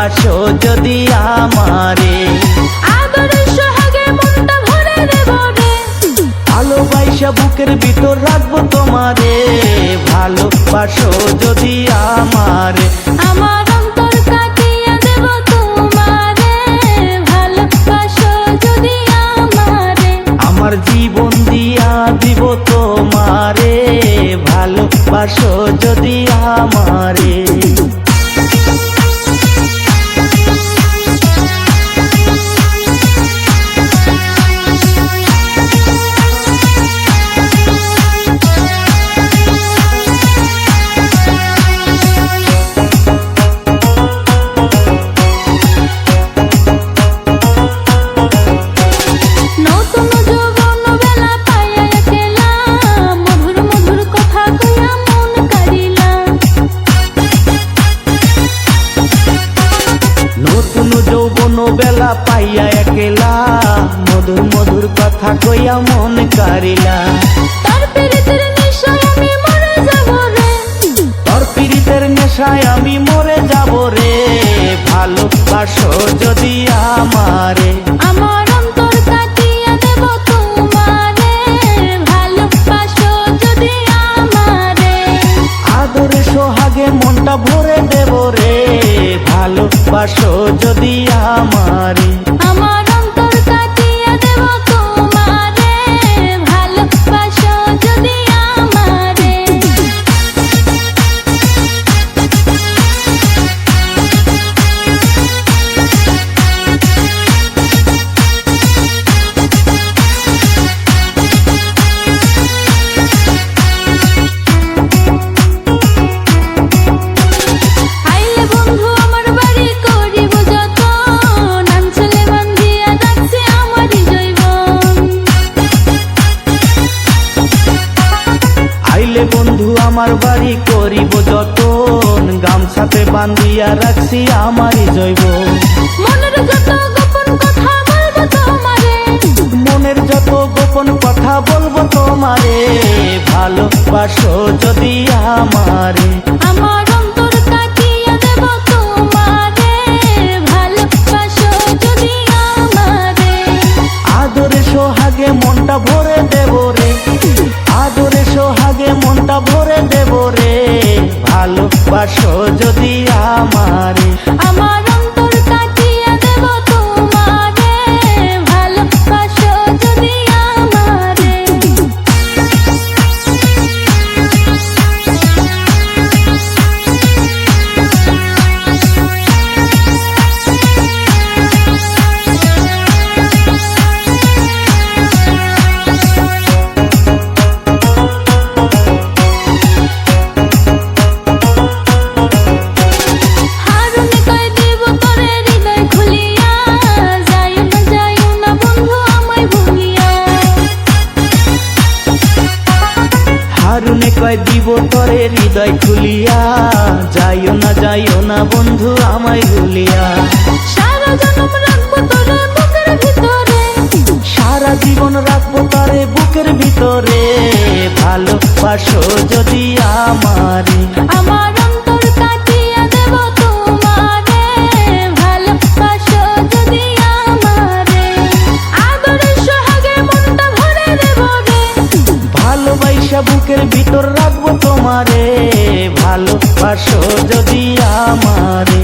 ভালোবাসো যদি আমারে, আদরে সোহাগে মনটা ভরে দেব রে, ভালোবাসা বুকের ভিতর রাখবো তোমারে, ভালোবাসো যদি আমারে, আমার অন্তর কাটিয়ে দেব তোমারে, ভালোবাসো যদি আমারে, আমার জীবন দিয়া দিব তোমারে, ভালোবাসো যদি আমারে। নতুন যৌবন বেলা পাইয়া একলা, মধুর মধুর কথা কইয়া মন কাড়িলা, নতুন যৌবন বেলা পাইয়া একলা, মধুর মধুর কথা কইয়া মন কারিলা, তার পীড়িতের নেশায় আমি মরে যাব রে, তোর পীড়িতের নেশায় আমি মরে যাব রে, ভালোবাসো যদি আমারে, আমার অন্তর কাটিয়ে দেব তোমারে, ভালোবাসো যদি আমারে, আদরে সোহাগে মনটা ভরে দেব রে, ভালোবাসো যদি আমারে, আমার অন্তর কাটিয়ে দেব তোমারে, ভালোবাসো যদি আমারে। আইলে বন্ধু আমার বাড়ি করিব যতন, আঞ্চলে বান্ধিয়া রাখছে আমারই জৈবন, আইলে বন্ধু আমার বাড়ি করিব যতন, গামছাতে বান্ধিয়া রাখছি আমারই জৈব, মনের যত গোপন কথা বলবো তোমারে, মনের যত গোপন কথা বলবো তোমারে, ভালোবাসো যদি আমারে, আমার অন্তর কাটিয়ে দেব তোমারে, ভালোবাসো যদি আমারে, আদরে সোহাগে মনটা ভরে দেব রে, আদরে সোহাগে মনটা ভরে দেব রে, ভালোবাসো যদি আমারে, আমার অন্তর কাটিয়ে দেব তোমারে, ভালোবাসো যদি আমারে। হারুনে কয় দিব তোরে হৃদয় খুলিয়া, যাইও না বন্ধু আমায় ভুলিয়া, হারুনে কয় দিব তরে হৃদয় খুলিয়া, যাইও না বন্ধু আমায় ভুলিয়া, সারা জনম রাখবো তোরে বুকের ভিতরে, সারা জীবন রাখবো তারে বুকের ভিতরে, ভালোবাসো যদি আমারে, আমার অন্তর কাটিয়ে দেব তোমারে, ভালোবাসো যদি আমারে, আদরে সোহাগে মনটা ভরে দেব রে, ভালোবাসা বুকের ভিতর রাখবো তোমারে, ভালোবাসো যদি আমারে।